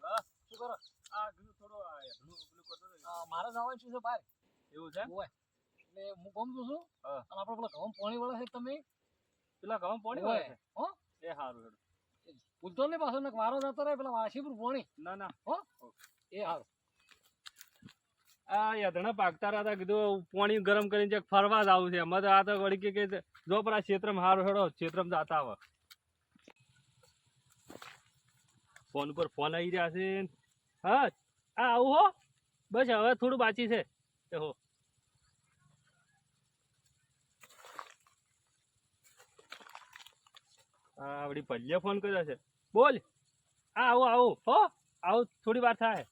હા શું કરો? આ કીધું થોડો આ હેડનું પેલું કરતો હતો. મારે જવાનું શું છે બહાર એવું છે હોય એટલે હું ગમ છું હા. અને આપણે પેલા ઘઉં પાણી વાળા છે તમે પેલા ઘઉં પાણી હોય વાળા હો છે એ સારું હેડું. ભૂલતો નહીં પાછો ને વારો જતો રહે પેલા વાસીપુર પાણી ના ના એ સારું આ યધણા પાકતા હતા કીધું પાણી ગરમ કરીને ચેક ફરવા જ આવું છે એમાં તો આ તો વળી કે જો પેલા ક્ષેત્રમાં સારું હેડો ક્ષેત્રમાં જાતા આવે ફોન ઉપર ફોન આવી રહ્યા છે હા આ આવું હો બસ હવે થોડું બાકી છે એ હો હા વળી ભલ્યા ફોન કર્યો છે બોલ હા આવું આવું હો આવું થોડી વાર થાય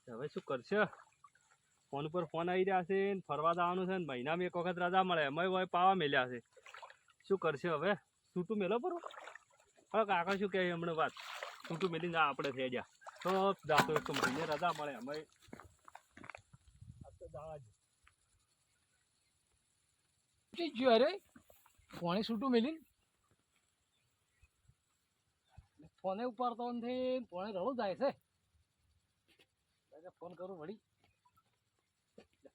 હવે શું કરશે ફોન ઉપર ફોન આવી રહ્યા છે ને ફરવા જવાનું છે ને મહિનામાં એક વખત રજા મળે એમાં હોય પાવા મેલ્યા છે શું કરશે હવે છૂટું મેલો પરું હવે કાકા શું કહે હમણાં વાત છૂટું મેલીને આપણે થઈ ગયા તો જાતો એક તો મહિને રજા મળે એમાં તો જવા જ ગયો અરે પાણી છૂટું મેલી ફોને ઉપાડતો નથી પાણી રડું જાય છે ફોન કરું વળી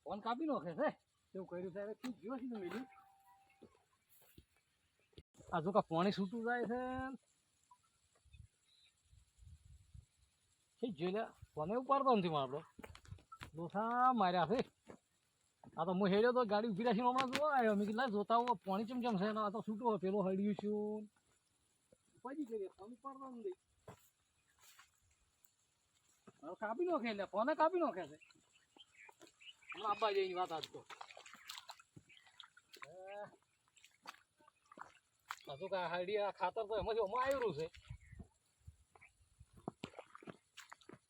ફોન કાપી નાખે છે એવું કર્યું છે શું ગયો છે મેલી આ જો કા પાણી છૂટું જાય છે જોઈ ફોને ઉપાડતો નથી મારો દોસા માર્યા છે આ તો હું હેડ્યો તો ગાડી ઉભી રાખીને હમણાં જોવા આવ્યો મેં કીધું જોતા હોય પાણી ચમચમ છે આ તો છૂટું હોય પેલો હળ્યું છું પછી કરીએ ફોન ઉપાડતો નથી હવે કાપી નાખે એટલે ફોને કાપી નાખે છે હમણાં આબા જેવી વાત આજ તો હજુ કા હાડી ખાતર તો એમાં આવ્યું છે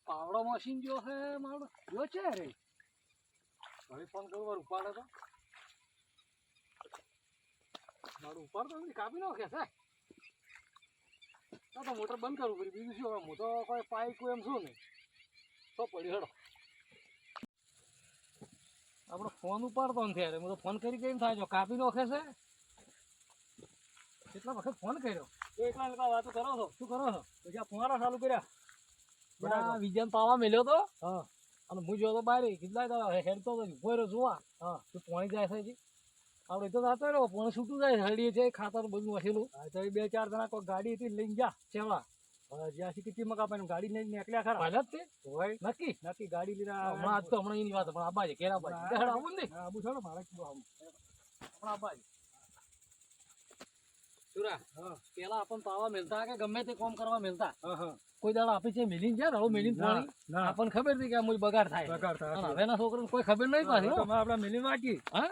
પાવડો મશીન જો છે મારો જો છે રે હવે ફોન કરું વાર ઉપાડે તો મારું ઉપાડતો નથી કાપી નાખે છે તો મોટર બંધ કરવું પડે બીજું શું હવે હું તો કોઈ પાઇપ એમ છું ને તો પડ્યું હેડો આપણો ફોન ઉપાડતો નથી યાર હું તો ફોન કરી કેમ થાય જો કાપી નાખે છે કેટલા વખત ફોન કર્યો એકલા વાતો કરો છો શું કરો છો પછી આ ફોન ચાલુ કર્યા વિજ્ઞાન પાવા મેલ્યો તો હા અને હું જોયો તો બહાર કેટલા હેડતો તો ઉભો રહ્યો જોવા હા તું પાણી જાય છે આપણે તો જતો રહ્યો પાણી છૂટું જાય હરડીએ છે ખાતર બધું વસેલું તો બે ચાર જણા કોઈ ગાડી હતી લઈને જા ચેવા જ્યાં સુધી કેટલી મકા પાણી ગાડી લઈને નીકળ્યા ખરા હાલત તે હોય નક્કી નક્કી ગાડી લીધા હમણાં આજ તો હમણાં એની વાત પણ આબા છે કેરા બાજુ આવું ને આબુ છોડો મારે આવું હમણાં આબા છે સુરા પેલા આપણને પાવા મિલતા કે ગમે તે કામ કરવા મિલતા કોઈ દાડો આપી છે મિલિન છે હવે મિલિન પાણી આપણને ખબર હતી કે આ મુજ બગાડ થાય હવે ના છોકરાને કોઈ ખબર નહીં પાછી આપડા મિલિન વાટી હા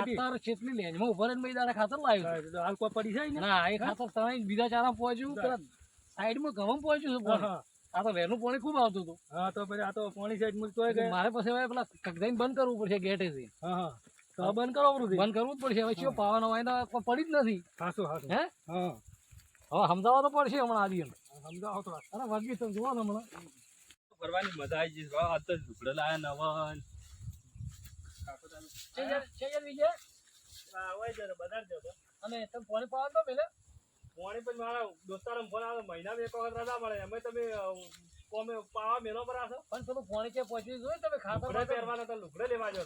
ખાતર કેટલી લેન્જમાં ઉભા રહીને દાડા ખાતર લાવ્યું હાલ કોઈ પડી જાય ના એ ખાતર તમે બીજા ચારા પહોંચ્યું પેલા સાઈડમાં ઘઉં પહોંચ્યું છે આ તો વહેલું પાણી ખૂબ આવતું હતું હા તો પછી આ તો પાણી સાઈડ મૂકતો મારે પછી પેલા કગદાઈને બંધ કરવું પડશે ગેટે થી તો બંધ કરવું જ પડશે હવે શું પાવાનો હોય પડી જ નથી હે હવે સમજાવવા તો પડશે હમણાં આવી સમજાવો થોડા અરે વાગી તમે જોવા ને હમણાં ફરવાની મજા આવી જશે આ તો ઝૂકડે લાયા નવન અને તમે પાણી પાવા તો પેલે પાણી પણ મારા દોસ્તારો ફોન આવે મહિનામાં એક વખત રજા મળે એમાં તમે પાવા મેલો પર આશો પણ પેલું પાણી કે પહોંચી જોયું તમે ખાતર પહેરવાના તો લુગડે લેવા જો